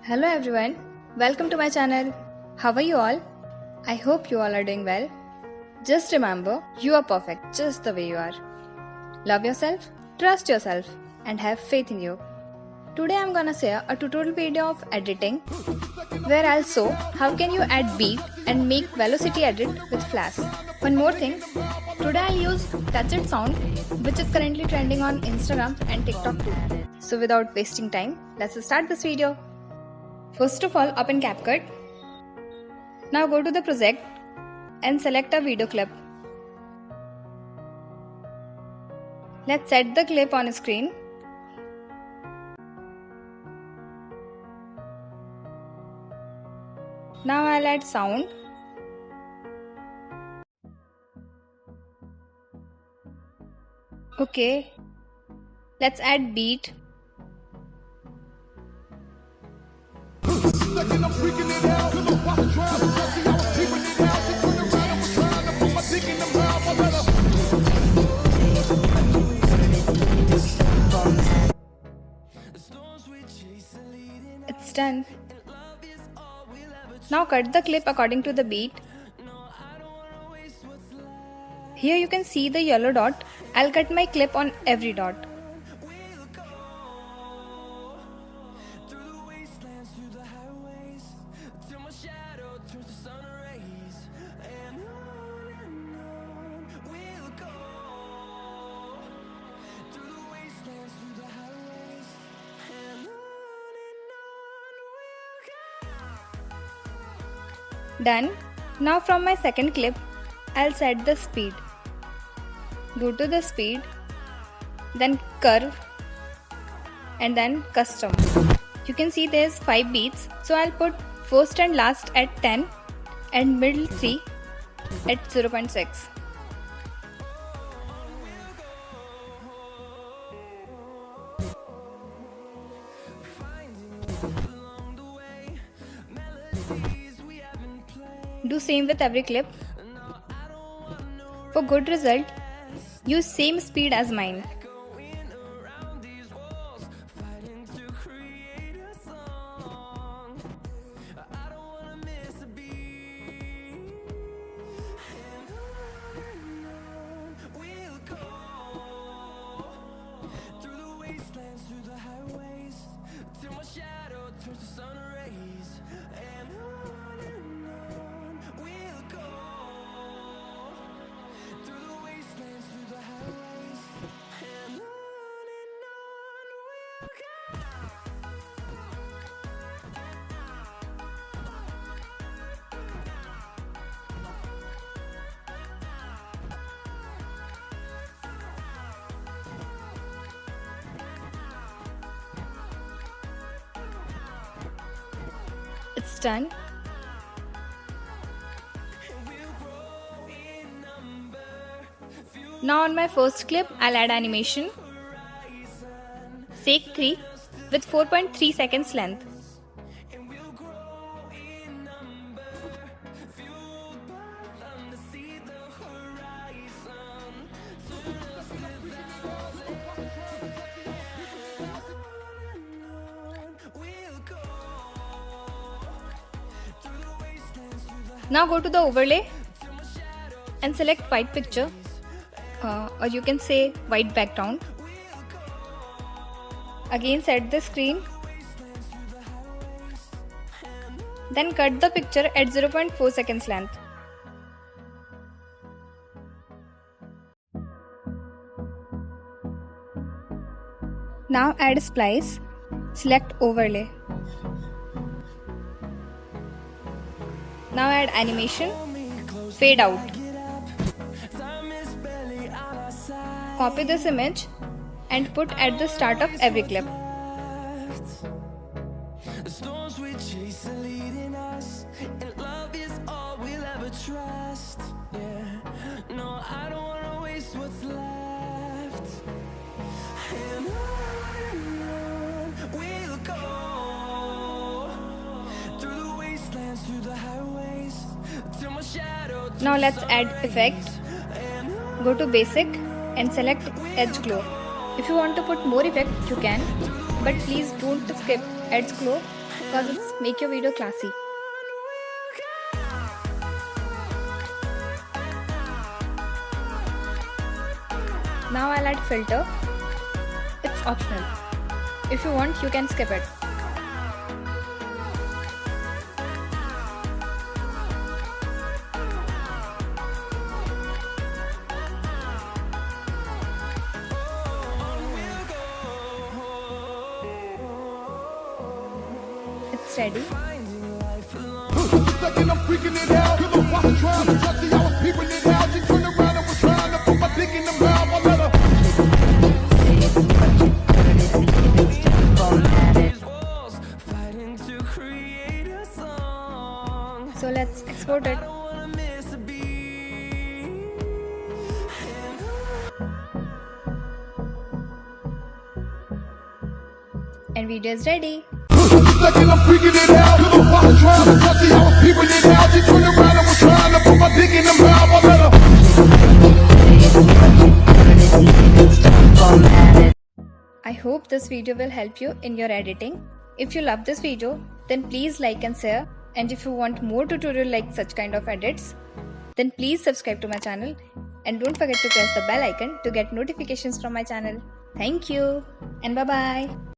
Hello everyone, welcome to my channel. How are you all? I hope you all are doing well. Just remember, you are perfect just the way you are. Love yourself, trust yourself, and have faith in you. Today I'm gonna share a tutorial video of editing where I'll show how can you add beat and make velocity edit with flas. One more thing, today I'll use 𝘕𝓷𝓻 which is currently trending on Instagram and TikTok too. So without wasting time, let's start this video. First of all, open CapCut. Now go to the project and select a video clip. Let's set the clip on screen. Now I'll add sound. Okay. Let's add beat. It's done. Now cut the clip according to the beat. Here you can see the yellow dot. I'll cut my clip on every dot. Done. Now from my second clip, I'll set the speed. Go to the speed, then curve, and then custom. You can see there's 5 beats, so I'll put first and last at 10 and middle 3 at 0.6. Do same with every clip. For good result, use same speed as mine. It's done. Now on my first clip, I'll add animation. Take 3 with 4.3 seconds length. Now go to the overlay and select white picture, or you can say white background. Again set the screen. Then cut the picture at 0.4 seconds length. Now add splice. Select overlay. Now add animation, fade out. Copy this image and put at the start of every clip. Now let's add effect. Go to basic and select edge glow. If you want to put more effect, you can, but please don't skip edge glow because it's make your video classy. Now I'll add filter. It's optional. If you want, you can skip it. It's ready. So let's export it. And video is ready. I hope this video will help you in your editing. If you love this video, then please like and share. And if you want more tutorial like such kind of edits, then please subscribe to my channel. And don't forget to press the bell icon to get notifications from my channel. Thank you and bye-bye.